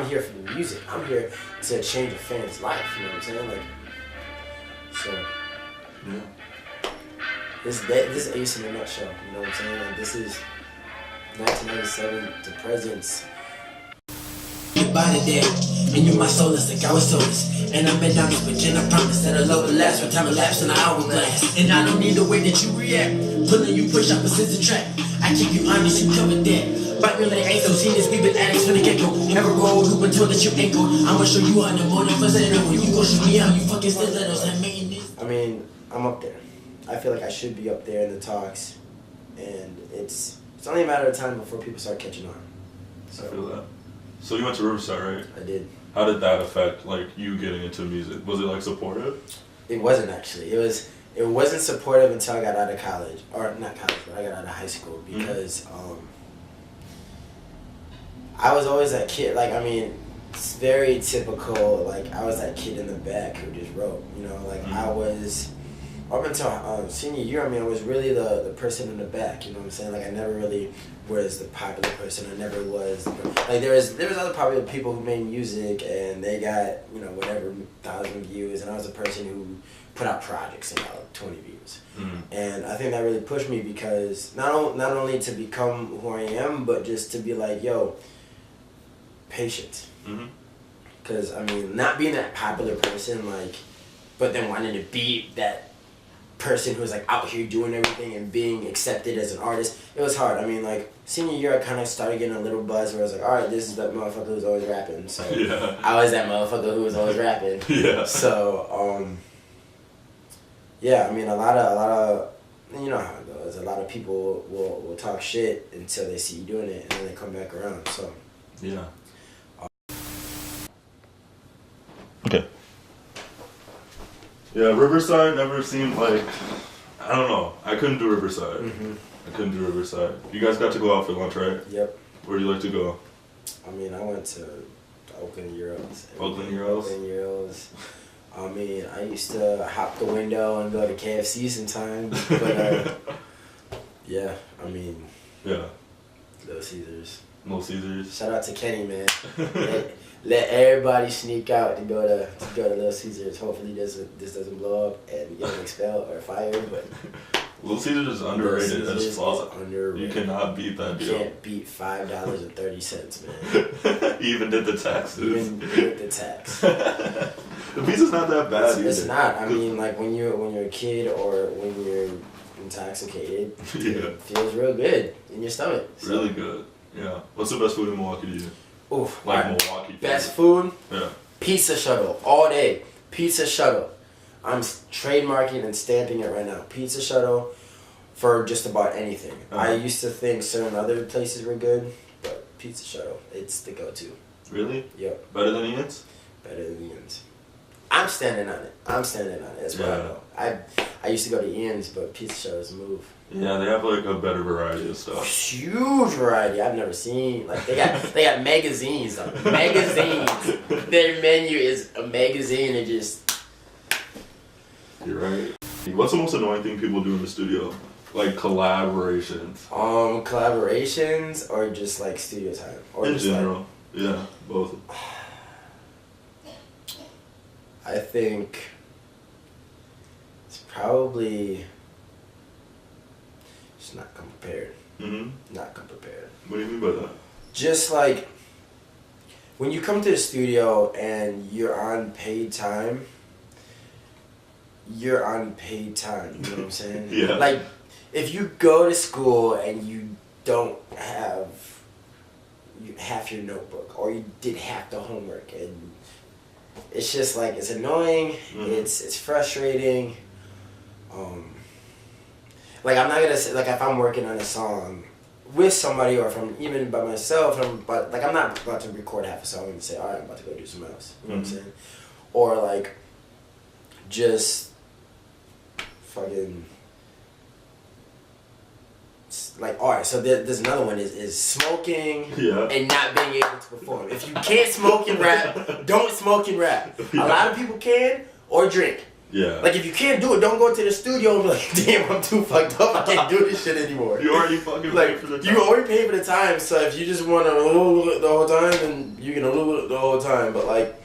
I'm here for the music. I'm here to change a fan's life. You know what I'm saying? Like, so. Yeah. This is Ace in a nutshell. You know what I'm saying? Like, this is 1997 to presence. Your body there, and you my solace like I was soulless. And I bet down this begin, I promise that a love will last when time elapsed in an hourglass. And I don't need the way that you react, pulling you push up a scissor track. I keep you honest, you covered that. Bite me like ain't so genius, we been addicts from the get-go. Never roll loop until that you ankle. I'ma show you on the morning for later. When you go shoot me out, you fucking stilettos and making this. I mean, I'm up there. I feel like I should be up there in the talks, and it's only a matter of time before people start catching on. So, I feel that. So you went to Riverside, right? I did. How did that affect like you getting into music? Was it like supportive? It wasn't actually. It wasn't supportive until I got out of college, or not college, but I got out of high school because I was always that kid. Like, I mean, it's very typical. Like, I was that kid in the back who just wrote. You know, like I was. Up until senior year, I mean, I was really the person in the back, you know what I'm saying? Like, I never really was the popular person. I never was, like, there was other popular people who made music, and they got, you know, whatever, 1,000 views, and I was the person who put out projects and got, like, 20 views. And I think that really pushed me because not only to become who I am, but just to be like, yo, patience. Because, I mean, not being that popular person, like, but then wanting to be that person who's like out here doing everything and being accepted as an artist, it was hard. I mean, like, senior year, I kind of started getting a little buzz where I was like, all right, this is that motherfucker who's always rapping. So yeah. I was that motherfucker who was always rapping. Yeah. So yeah, I mean, a lot of you know how it goes. A lot of people will talk shit until they see you doing it, and then they come back around. So yeah. Okay. Yeah, Riverside never seemed like, I don't know, I couldn't do Riverside. I couldn't do Riverside. You guys got to go out for lunch, right? Yep. Where do you like to go? I mean, I went to Oakland Euros. Oakland Euros? Oakland Euros. I mean, I used to hop the window and go to KFC sometimes, but yeah, I mean, yeah, Little Caesars. Little Caesars. Shout out to Kenny, man. let everybody sneak out to go to Little Caesars. Hopefully this doesn't blow up and get expelled or fired. But Little Caesars is underrated as fuck. Underrated. You cannot beat that deal. You can't beat $5.30, man. Even did the taxes. Even with the tax. The pizza's not that bad either. It's not. I mean, like when you're a kid or when you're intoxicated, it feels real good in your stomach. So. Really good. Yeah. What's the best food in Milwaukee to you? Oof. Like Milwaukee. Best food? Yeah. Pizza Shuttle all day. Pizza Shuttle. I'm trademarking and stamping it right now. Pizza Shuttle for just about anything. I used to think certain other places were good, but Pizza Shuttle, it's the go-to. Really? Yep. Better than Ian's? Better than Ian's. I'm standing on it. That's what I know. I used to go to Ian's, but Pizza Shuttle move. Yeah, they have like a better variety of stuff. Huge variety. I've never seen. Like they got magazines. Magazines. Their menu is a magazine and just. You're right. What's the most annoying thing people do in the studio? Like collaborations. Collaborations or just like studio time. Or in just general, yeah, both. I think it's probably just not come prepared. Not come prepared. What do you mean by that? Just like when you come to the studio and you're on paid time, you're on paid time. You know what I'm saying? Yeah. Like if you go to school and you don't have half your notebook or you did half the homework and it's just like it's annoying. It's frustrating. Like I'm not gonna say like if I'm working on a song with somebody or if I'm even by myself, I'm not about to record half a song and say, all right, I'm about to go do something else. You know what I'm saying? Or like just fucking like all right. So there's another one is smoking and not being able to perform. If you can't smoke and rap, don't smoke and rap. A lot of people can or drink. Yeah. Like, if you can't do it, don't go to the studio and be like, damn, I'm too fucked up. I can't do this shit anymore. You already fucking like, paid for the time. you already paid for the time, so if you just want to the whole time, then you can the whole time. But, like,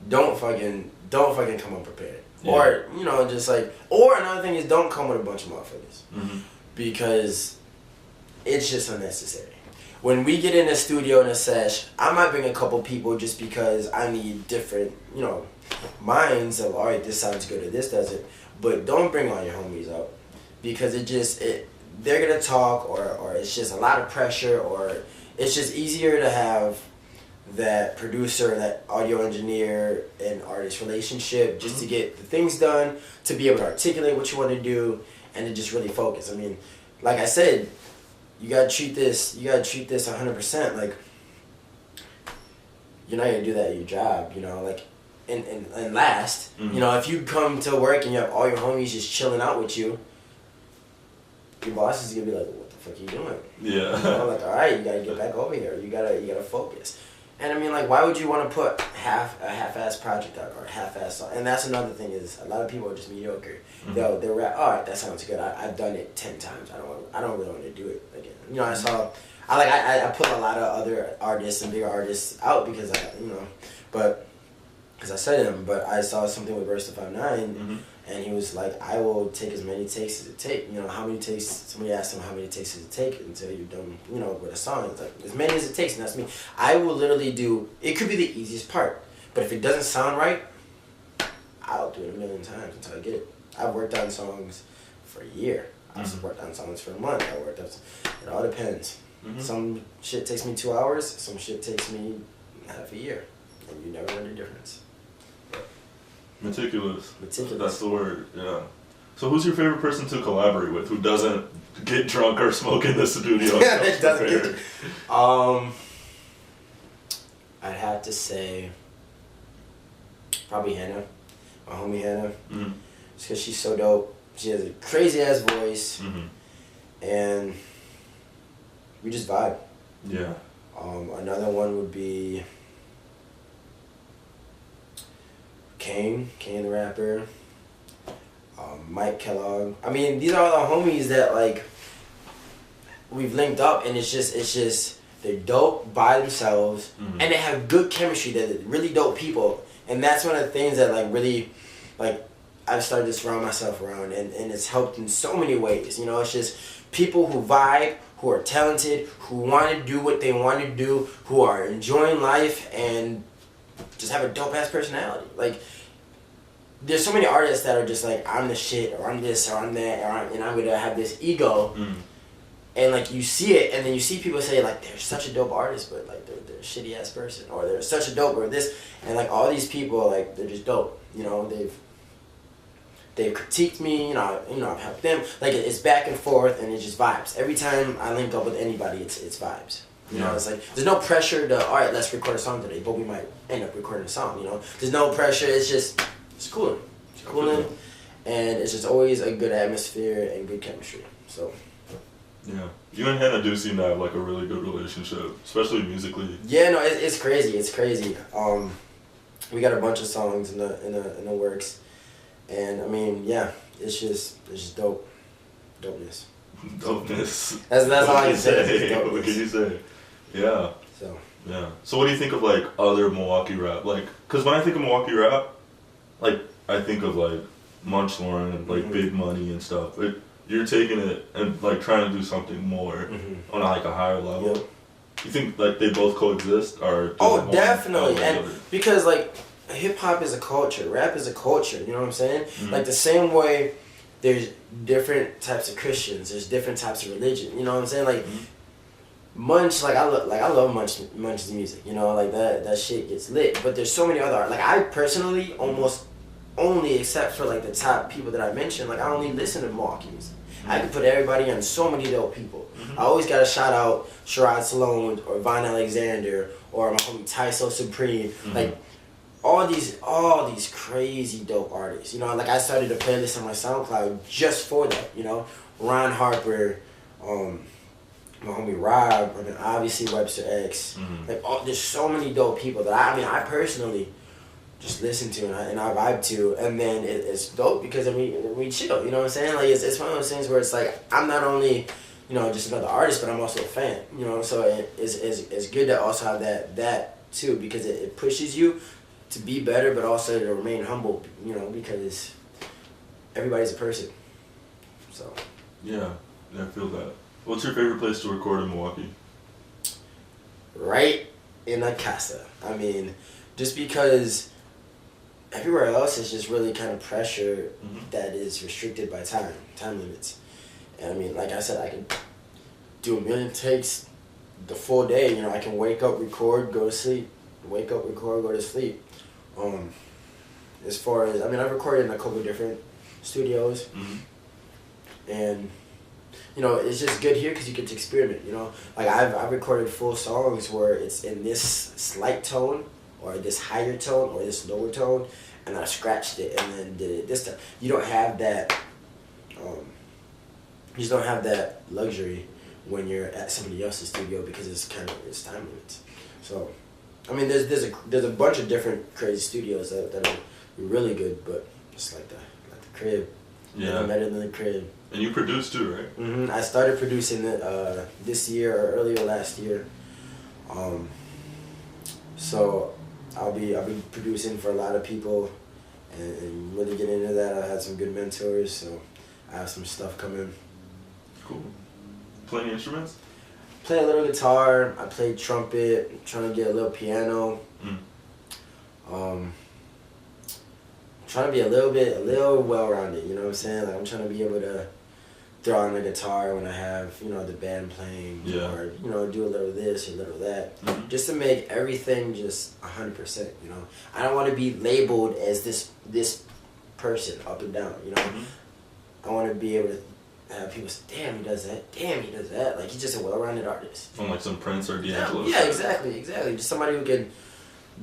don't fucking come unprepared. Yeah. Or, you know, just like, or another thing is don't come with a bunch of motherfuckers. Mm-hmm. Because it's just unnecessary. When we get in a studio in a sesh, I might bring a couple people just because I need different, you know, minds of, alright, this sounds good or this doesn't. But don't bring all your homies up. Because they're going to talk or it's just a lot of pressure, or it's just easier to have that producer, that audio engineer and artist relationship just to get the things done, to be able to articulate what you want to do, and to just really focus. I mean, like I said, you gotta treat this 100%. Like, you're not gonna do that at your job, you know, like, and last, you know, if you come to work and you have all your homies just chilling out with you, your boss is gonna be like, what the fuck are you doing? Yeah. You know, like, alright, you gotta get back over here. You gotta focus. And I mean, like, why would you want to put a half-ass project out or a half-ass song? And that's another thing, is a lot of people are just mediocre. Mm-hmm. They'll rap, all right, that sounds good. I've done it 10 times. I don't really want to do it again. You know, I put a lot of other artists and bigger artists out because because I said him, but I saw something with Verse 59, and he was like, I will take as many takes as it takes. You know, how many takes, somebody asked him how many takes does it take until you're done, you know, with a song. It's like, as many as it takes, and that's me. I will literally do, it could be the easiest part, but if it doesn't sound right, I'll do it a million times until I get it. I've worked on songs for a year. I've worked on songs for a month. It all depends. Some shit takes me 2 hours, some shit takes me half a year, and you never know the difference. Meticulous. Meticulous. That's the word, yeah. So who's your favorite person to collaborate with who doesn't get drunk or smoke in the studio? It doesn't get I'd have to say probably Hannah, my homie Hannah. Just because she's so dope. She has a crazy ass voice, and we just vibe. Yeah. Another one would be Kane the rapper, Mike Kellogg. I mean, these are all the homies that, like, we've linked up, and it's just they're dope by themselves, and they have good chemistry. They're really dope people, and that's one of the things that, like, really, like, I've started to surround myself around, and it's helped in so many ways. You know, it's just people who vibe, who are talented, who want to do what they want to do, who are enjoying life, and just have a dope ass personality. Like, there's so many artists that are just like, I'm the shit, or I'm this, or I'm that, and I'm gonna have this ego. And like, you see it, and then you see people say, like, they're such a dope artist, but like they're a shitty ass person, or they're such a dope, or this, and like all these people, like, they're just dope. You know, they've critiqued me, you know, I've helped them. Like, it's back and forth, and it just vibes. Every time I link up with anybody, it's vibes. You know, it's like, there's no pressure to, all right, let's record a song today, but we might end up recording a song, you know? There's no pressure, it's cooling. It's cooling, and it's just always a good atmosphere and good chemistry, so. Yeah. You and Hannah do seem to have, like, a really good relationship, especially musically. Yeah, no, it's crazy, it's crazy. We got a bunch of songs in the works, and I mean, yeah, it's just dope. Dopeness. Dopeness. That's all I can say. What can you say? Yeah. So. Yeah. So what do you think of, like, other Milwaukee rap? Like, because when I think of Milwaukee rap, like, I think of, like, Munch Lauren and, like, Big Money and stuff. Like, you're taking it and, like, trying to do something more on, like, a higher level. Yep. You think, like, they both coexist? Or definitely. And because, like, hip-hop is a culture. Rap is a culture. You know what I'm saying? Like, the same way there's different types of Christians. There's different types of religion. You know what I'm saying? Like, Munch, I love Munch's music. You know, like, that shit gets lit. But there's so many other art. Like, I personally almost only, except for, like, the top people that I mentioned, like, I only listen to Milwaukee music. I could put everybody on so many dope people. I always got to shout out Sherrod Salone or Von Alexander or my homie Tyso Supreme. Like, all these crazy dope artists. You know, like, I started a playlist on my SoundCloud just for that. You know, Ron Harper, my homie Rob, I mean, obviously Webster X. Like, there's so many dope people that I personally just listen to and I vibe to, and then it's dope because we chill. You know what I'm saying? Like it's one of those things where it's like I'm not only just another artist, but I'm also a fan. So it's good to also have that too, because it pushes you to be better, but also to remain humble. Because everybody's a person. So. Yeah, I feel that. What's your favorite place to record in Milwaukee? Right in a casa. I mean, just because everywhere else is just really kind of pressure that is restricted by time limits. And I mean, like I said, I can do a million takes the full day. I can wake up, record, go to sleep. Wake up, record, go to sleep. As far as, I've recorded in a couple different studios. And it's just good here because you get to experiment. Like I've recorded full songs where it's in this slight tone, or this higher tone, or this lower tone, and I scratched it and then did it this time. You don't have that. You just don't have that luxury when you're at somebody else's studio because it's time limits. So, there's a bunch of different crazy studios that are really good, but it's like the crib. Yeah. Better than the crib. And you produce too, right? I started producing it this year or earlier last year. So I'll be producing for a lot of people and really get into that. I had some good mentors, so I have some stuff coming. Cool. Play any instruments? Play a little guitar. I play trumpet. I'm trying to get a little piano. Trying to be a little well-rounded, you know what I'm saying? Like I'm trying to be able to throw on the guitar when I have, the band playing, or, do a little this or a little that, just to make everything just 100%, I don't want to be labeled as this person up and down, I want to be able to have people say, damn, he does that, like he's just a well-rounded artist. From like some Prince or D'Angelo. Yeah, exactly, just somebody who can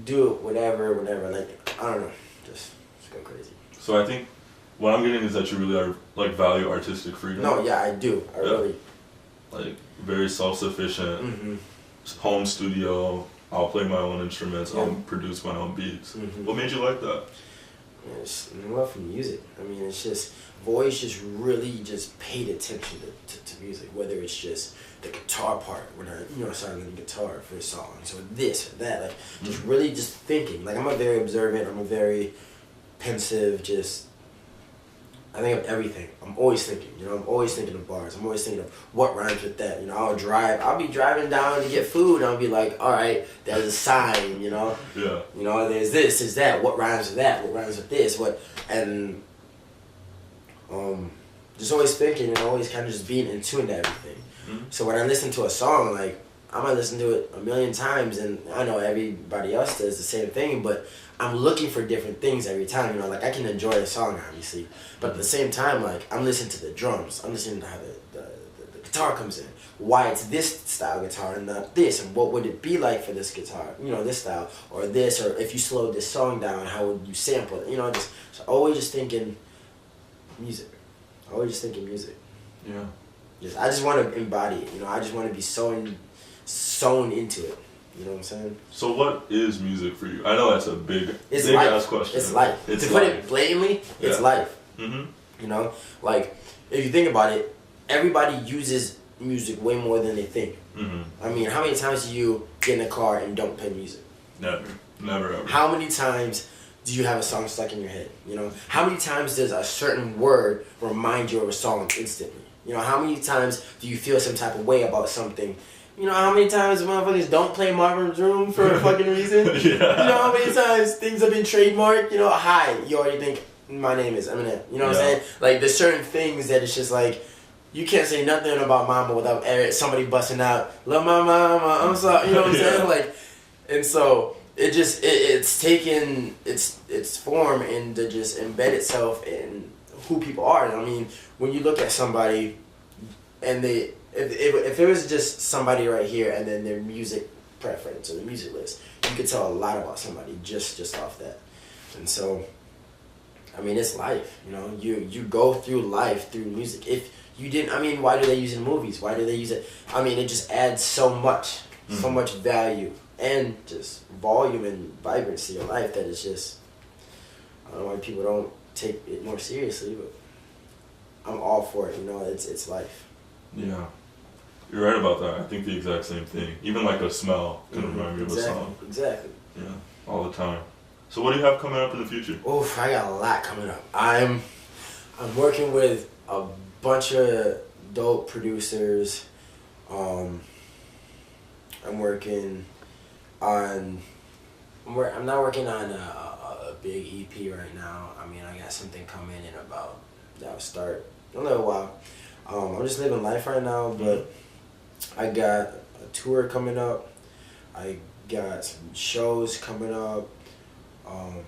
do it whenever, like, I don't know, just go crazy. So I think what I'm getting is that you really are value artistic freedom. No, yeah, I do. I really very self-sufficient. Home studio. I'll play my own instruments. Yeah. I'll produce my own beats. What made you like that? Yeah, it's love for music. It's just I've always just really just paid attention to music, whether it's just the guitar part when I started learning guitar for songs, or this or that, just really just thinking. I'm a very observant. I'm a very pensive, I think of everything. I'm always thinking, I'm always thinking of bars. I'm always thinking of what rhymes with that. I'll be driving down to get food and I'll be like, all right, there's a sign, Yeah. There's this, there's that. What rhymes with that? What rhymes with this? And just always thinking and always kind of just being in tune to everything. So when I listen to a song, I might listen to it a million times, and I know everybody else does the same thing, but I'm looking for different things every time, I can enjoy a song, obviously, but at the same time, I'm listening to the drums, I'm listening to how the guitar comes in, why it's this style guitar and not this, and what would it be like for this guitar, this style, or this, or if you slowed this song down, how would you sample it, so always just thinking music, Yeah. I just want to embody it, I just want to be sewn into it. You know what I'm saying? So what is music for you? I know that's a big life. Ass question. It's life. To put it blatantly, it's life. If you think about it, everybody uses music way more than they think. How many times do you get in a car and don't play music? Never ever. How many times do you have a song stuck in your head? How many times does a certain word remind you of a song instantly? How many times do you feel some type of way about something? How many times motherfuckers don't play Marvin's Room for a fucking reason? How many times things have been trademarked? Hi, you already think my name is Eminem. What I'm saying? There's certain things that it's just you can't say nothing about mama without somebody busting out, love my mama, I'm sorry, what I'm saying? And so it just, it's taken its form and to just embed itself in who people are. When you look at somebody and if it was just somebody right here and then their music preference or the music list, you could tell a lot about somebody just off that. And so, it's life, you go through life through music. If you didn't, why do they use it in movies? Why do they use it? It just adds so much value and just volume and vibrancy of life that it's just, don't know why people don't take it more seriously, but I'm all for it. You know, it's life. Yeah. You're right about that. I think the exact same thing. Even like a smell can remind me of a song. Exactly. Yeah, all the time. So what do you have coming up in the future? Oof, I got a lot coming up. I'm working with a bunch of dope producers. I'm working on. I'm not working on a big EP right now. I mean, I got something coming in about that'll start in a little while. I'm just living life right now, but I got a tour coming up. I got some shows coming up. Some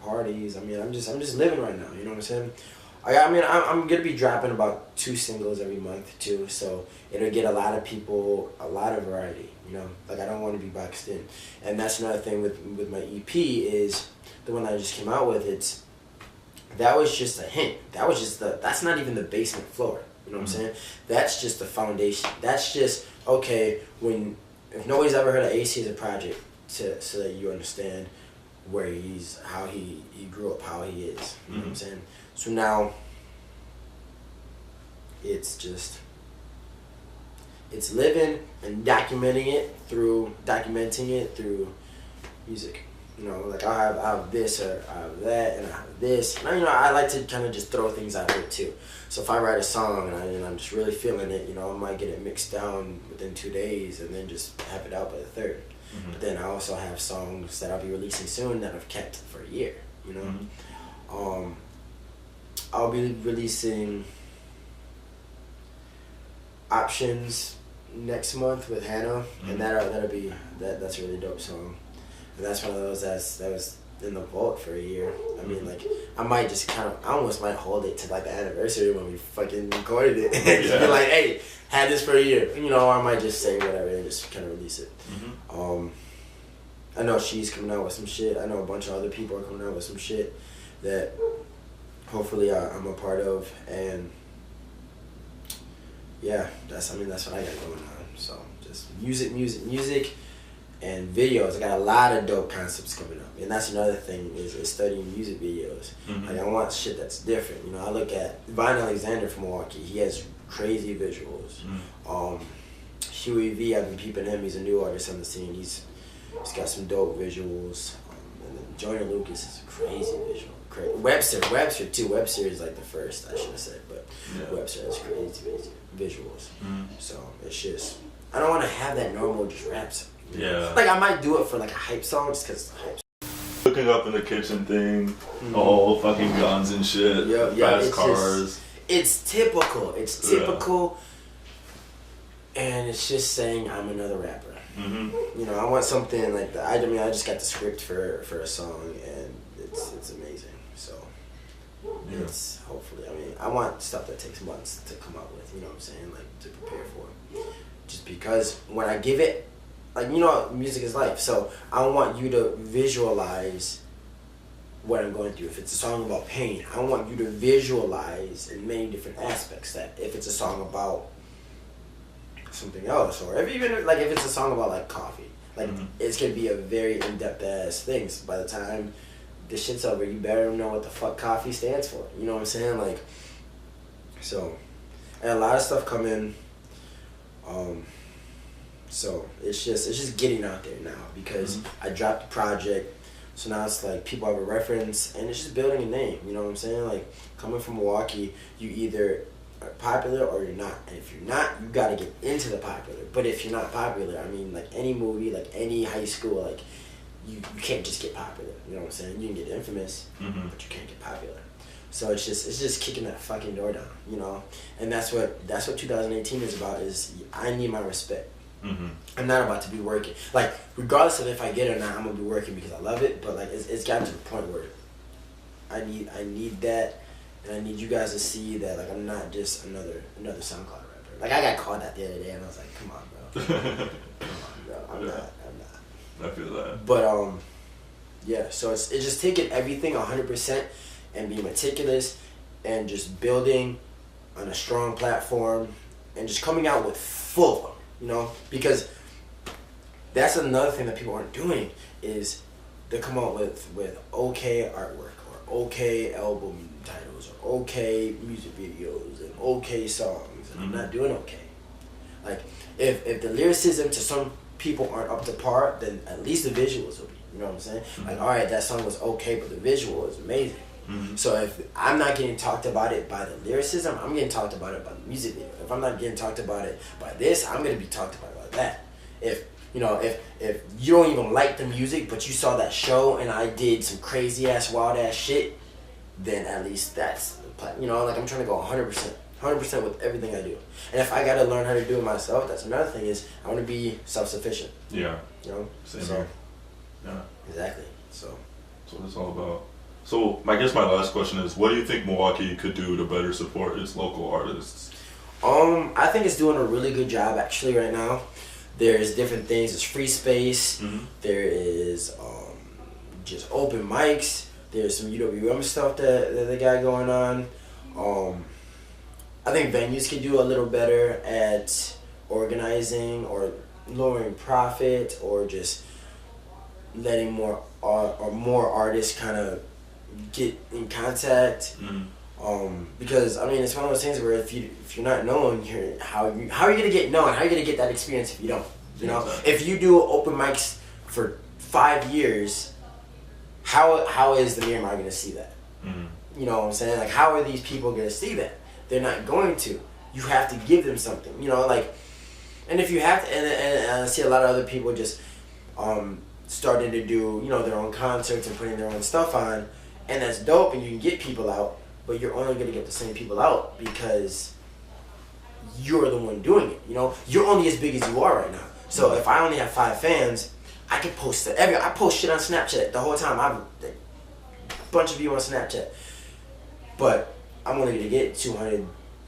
parties. I mean, I'm just living right now. You know what I'm saying? I'm gonna be dropping about 2 singles every month too, so it'll get a lot of people, a lot of variety. You know, like I don't want to be boxed in, and that's another thing with my EP is the one that I just came out with. That was just a hint. That's not even the basement floor. You know what I'm saying? That's just the foundation. That's just okay. If nobody's ever heard of AC as a project, so that you understand where how he grew up, how he is. You know what I'm saying? So now it's living and documenting it through music. You know, like I have this or I have that and I have this. And, you know, I like to kind of just throw things out there too. So if I write a song and I'm just really feeling it, you know, I might get it mixed down within 2 days and then just have it out by the third. But then I also have songs that I'll be releasing soon that I've kept for a year. You know, I'll be releasing Options next month with Hannah, and that's a really dope song. And that's one of those that was in the vault for a year. I mean, like, I might just I almost might hold it to like the anniversary when we fucking recorded it. Just be like, hey, had this for a year. You know, or I might just say whatever and just kind of release it. I know she's coming out with some shit. I know a bunch of other people are coming out with some shit that hopefully I'm a part of. And yeah, that's what I got going on. So just music. And videos. I got a lot of dope concepts coming up, and that's another thing is studying music videos. Like I want shit that's different. You know, I look at Vine Alexander from Milwaukee. He has crazy visuals. Huey V, I've been peeping him. He's a new artist on the scene. He's got some dope visuals. And then Joyner Lucas is a crazy visual. Webster too. Webster is like the first, I should have said, but Webster has crazy visuals. So it's just I don't want to have that normal just raps. Yeah. Like I might do it for like a hype song just because it's a hype song. Cooking up in the kitchen thing, all fucking guns and shit, fast cars. It's typical. And it's just saying I'm another rapper. You know, I want something like that. I just got the script for a song and it's amazing. So it's hopefully, I want stuff that takes months to come up with, you know what I'm saying? Like to prepare for. Just because when I give it, like, you know, music is life, so I want you to visualize what I'm going through. If it's a song about pain, I want you to visualize in many different aspects that. If it's a song about something else, or if it's a song about like coffee, like it's gonna be a very in-depth ass thing. So by the time this shit's over, you better know what the fuck coffee stands for. You know what I'm saying? Like, so, and a lot of stuff coming. So it's just getting out there now because I dropped the project, so now it's like people have a reference and it's just building a name. You know what I'm saying? Like coming from Milwaukee, you either are popular or you're not, and if you're not, you gotta get into the popular. But if you're not popular, I mean, like any movie, like any high school, like you can't just get popular. You know what I'm saying? You can get infamous, but you can't get popular. So it's just kicking that fucking door down, you know. And that's what 2018 is about. Is I need my respect. I'm not about to be working. Like, regardless of if I get it or not, I'm gonna be working because I love it. But like, it's gotten to the point where I need that, and I need you guys to see that like I'm not just another SoundCloud rapper. Like I got called that the other day, and I was like, come on, bro, I'm not. I feel that. But yeah. So it's just taking everything 100% and being meticulous and just building on a strong platform and just coming out with full of them. You know, because that's another thing that people aren't doing is they come out with okay artwork or okay album titles or okay music videos and okay songs, and I'm not doing okay. Like if the lyricism to some people aren't up to par, then at least the visuals will be. You know what I'm saying? Like, all right, that song was okay, but the visual is amazing. So if I'm not getting talked about it by the lyricism, I'm getting talked about it by the music video. If I'm not getting talked about it by this, I'm gonna be talked about it by that. If you know, if you don't even like the music, but you saw that show and I did some crazy ass, wild ass shit, then at least that's, you know, like I'm trying to go 100% with everything I do. And if I gotta learn how to do it myself, that's another thing, is I want to be self-sufficient. Yeah. You know. Same So, here. Yeah. Exactly. So. That's what it's all about. So I guess my last question is, what do you think Milwaukee could do to better support its local artists? I think it's doing a really good job actually right now. There's different things. There's free space. There is just open mics. There's some UWM stuff that they got going on. I think venues could do a little better at organizing or lowering profit, or just letting more artists kind of get in contact. Because I mean, it's one of those things where if you're not known, how are you gonna get known? How are you gonna get that experience if you don't? You know, Exactly. if you do open mics for 5 years, how is the Miramar gonna see that? You know what I'm saying? Like, how are these people gonna see that? They're not going to. You have to give them something. You know, like, and if you have to, and I see a lot of other people just starting to do, you know, their own concerts and putting their own stuff on, and that's dope, and you can get people out. But you're only gonna get the same people out because you're the one doing it. You know, you're only as big as you are right now. So if I only have 5 fans, I can post it. I post shit on Snapchat the whole time. I've a bunch of you on Snapchat, but I'm only gonna get 200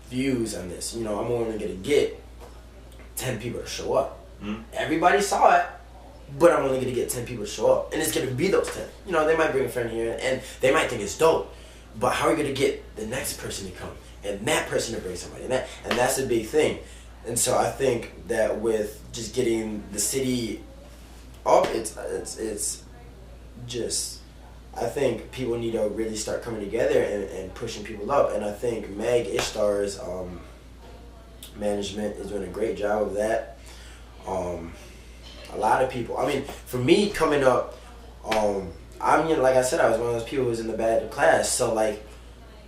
views on this. You know, I'm only gonna get 10 people to show up. Everybody saw it, but I'm only gonna get 10 people to show up, and it's gonna be those 10. You know, they might bring a friend here, and they might think it's dope. But how are you gonna get the next person to come, and that person to bring somebody, and that's a big thing. And so I think that with just getting the city up, it's just, I think people need to really start coming together and pushing people up. And I think Meg Ishtar's management is doing a great job of that. A lot of people, I mean, for me coming up, I mean, like I said, I was one of those people who was in the bad class. So like,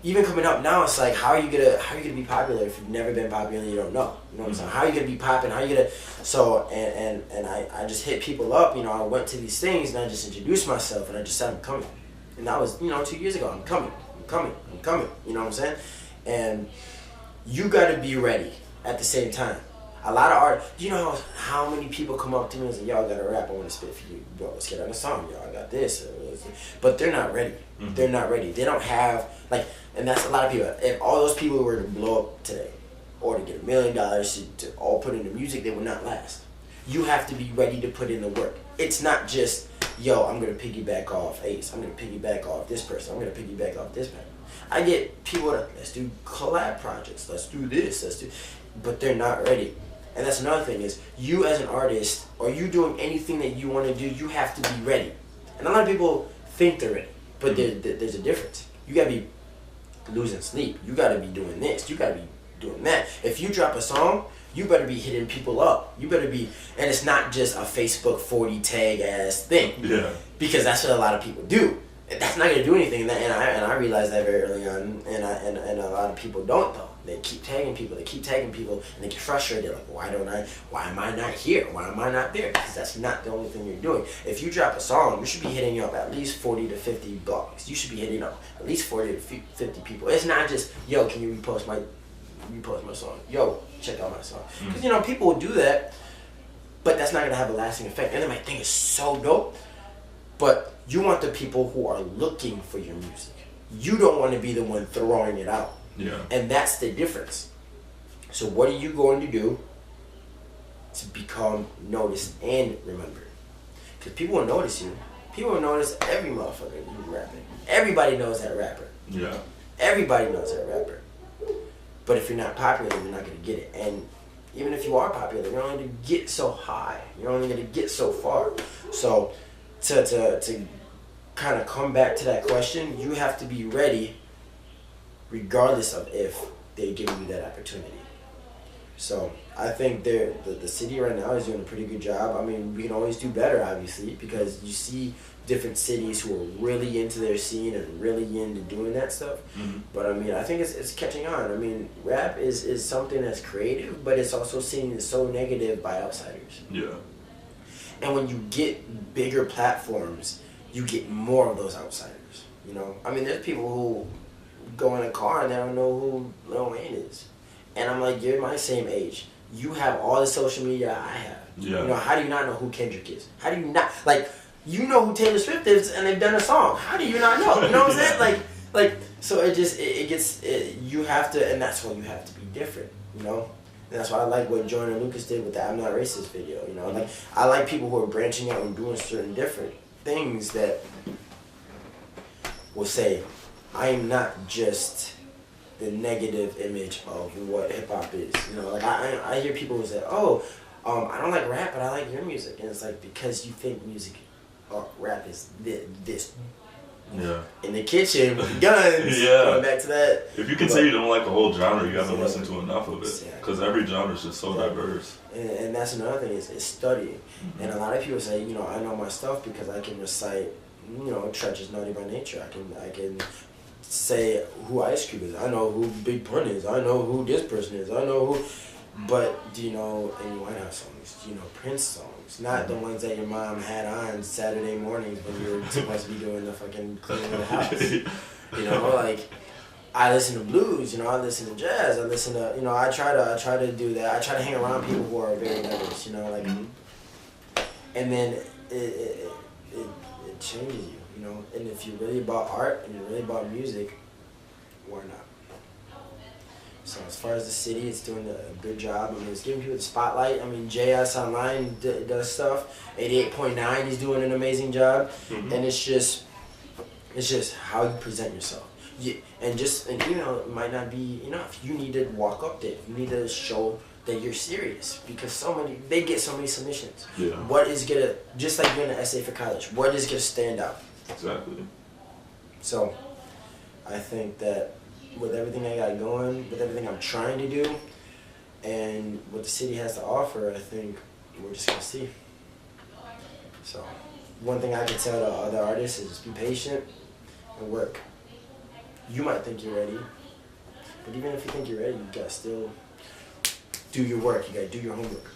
even coming up now, it's like, how are you gonna be popular if you've never been popular and you don't know? You know what I'm saying? How are you gonna be popping? How are you gonna? So and I just hit people up. You know, I went to these things and I just introduced myself and I just said I'm coming. And that was, you know, 2 years ago. I'm coming. You know what I'm saying? And you gotta be ready at the same time. A lot of art. You know how many people come up to me and say, "Y'all got to rap. I want to spit for you, bro. Let's get on a song. Y'all got this." But they're not ready. They're not ready. They don't have like, and that's a lot of people. If all those people were to blow up today, or to get $1 million to all put into music, they would not last. You have to be ready to put in the work. It's not just, yo, I'm gonna piggyback off Ace. I'm gonna piggyback off this person. I'm gonna piggyback off this person. I get people that, let's do collab projects. Let's do this. But they're not ready. And that's another thing is, you as an artist, or you doing anything that you want to do, you have to be ready. And a lot of people think they're ready, but there's a difference. You gotta be losing sleep. You gotta be doing this. You gotta be doing that. If you drop a song, you better be hitting people up. You better be, and it's not just a Facebook 40 tag ass thing. Yeah. Because that's what a lot of people do. That's not gonna do anything. And I realized that very early on. And a lot of people don't though. They keep tagging people, and they get frustrated. Like, why am I not here? Why am I not there? Because that's not the only thing you're doing. If you drop a song, you should be hitting up at least 40 to 50 blogs. You should be hitting up at least 40 to 50 people. It's not just, yo, can you repost my song? Yo, check out my song. Because, you know, people will do that, but that's not going to have a lasting effect. And they might think it's so dope, but you want the people who are looking for your music. You don't want to be the one throwing it out. Yeah. And that's the difference. So what are you going to do to become noticed and remembered? Because people will notice you. People will notice every motherfucker you rapping. Everybody knows that rapper. Yeah. Everybody knows that rapper. But if you're not popular, you're not going to get it. And even if you are popular, you're only going to get so high. You're only going to get so far. So to kind of come back to that question, you have to be ready regardless of if they give you that opportunity. So I think the city right now is doing a pretty good job. I mean, we can always do better, obviously, because you see different cities who are really into their scene and really into doing that stuff. Mm-hmm. But I mean, I think it's catching on. I mean, rap is something that's creative, but it's also seen as so negative by outsiders. Yeah. And when you get bigger platforms, you get more of those outsiders. You know, I mean, there's people who go in a car and they don't know who Lil Wayne is, and I'm like, you're my same age. You have all the social media I have. Yeah. You know, how do you not know who Kendrick is? How do you not like? You know who Taylor Swift is, and they've done a song. How do you not know? You know what I'm saying? Like, so it just it gets you have to, and that's why you have to be different. You know. And that's why I like what Joyner Lucas did with the I'm Not Racist video, you know? Like, I like people who are branching out and doing certain different things that will say, I am not just the negative image of what hip-hop is, you know? Like, I hear people who say, I don't like rap, but I like your music. And it's like, because you think music or rap is this. Yeah. In the kitchen with guns. Yeah. Going back to that. If you can say you don't like a whole genre, you haven't listened to enough of it. Exactly. Because every genre is just so diverse. And that's another thing is studying. Mm-hmm. And a lot of people say, you know, I know my stuff because I can recite, you know, Treach is Naughty by Nature. I can say who Ice Cube is. I know who Big Pun is. I know who this person is. I know who. But do you know Amy Winehouse songs? Do you know Prince songs? Not the ones that your mom had on Saturday mornings when you were supposed to be doing the fucking cleaning of the house. You know, like, I listen to blues, you know, I listen to jazz, I listen to, you know, I try to do that. I try to hang around people who are very diverse, you know, like, and then it changes you, you know, and if you're really about art and you're really about music, why not? So as far as the city, it's doing a good job. I mean, it's giving people the spotlight. I mean, JS Online does stuff. 88.9, he's doing an amazing job. Mm-hmm. And it's just how you present yourself. And you know, it might not be enough. You need to walk up there. You need to show that you're serious because they get so many submissions. Yeah. What is gonna, just like doing an essay for college, what is gonna stand out? Exactly. So, I think that with everything I got going, with everything I'm trying to do, and what the city has to offer, I think we're just gonna see. So, one thing I can tell to other artists is just be patient and work. You might think you're ready, but even if you think you're ready, you gotta still do your work. You gotta do your homework.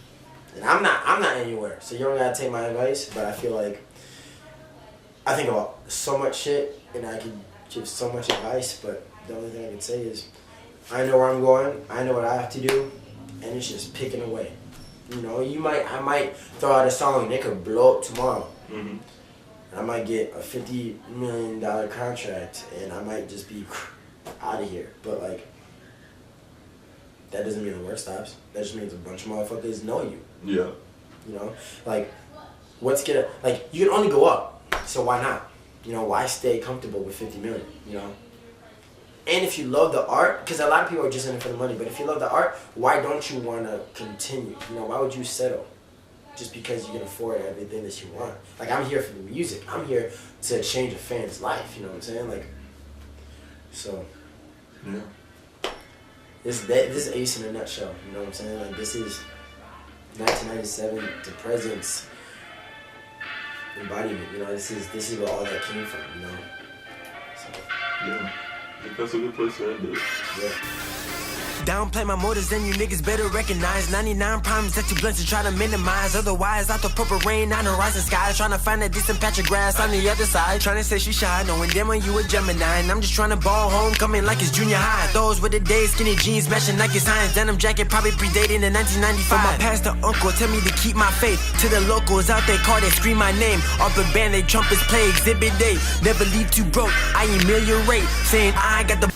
And I'm not anywhere, so you don't gotta take my advice. But I feel like I think about so much shit, and I can give so much advice, but the only thing I can say is I know where I'm going, I know what I have to do, and it's just picking away. You know, I might throw out a song and it could blow up tomorrow. Mm-hmm. I might get a $50 million contract and I might just be out of here. But like, that doesn't mean the work stops. That just means a bunch of motherfuckers know you. Yeah. You know, like, you can only go up, so why not? You know, why stay comfortable with 50 million, you know? And if you love the art, because a lot of people are just in it for the money, but if you love the art, why don't you want to continue? You know, why would you settle? Just because you can afford everything that you want. Like, I'm here for the music. I'm here to change a fan's life, you know what I'm saying? Like, so, yeah. This is Ace in a nutshell, you know what I'm saying? Like, this is 1997 to present's embodiment, you know? This is where all that came from, you know? So, yeah. I think that's a good place to end it. Yeah. Downplay my motives, then you niggas better recognize 99 problems that you blunts and try to minimize. Otherwise, out the purple rain on the rising skies, trying to find a decent patch of grass on the other side. Trying to say she shy, knowing damn well you a Gemini. And I'm just trying to ball home, coming like it's junior high. Those were the days, skinny jeans, matching like it's Heinz. Denim jacket probably predating in 1995. From my pastor uncle, tell me to keep my faith. To the locals out there, call they scream my name. Off the band, they trumpets play exhibit day. Never leave too broke, I ameliorate. Saying I got the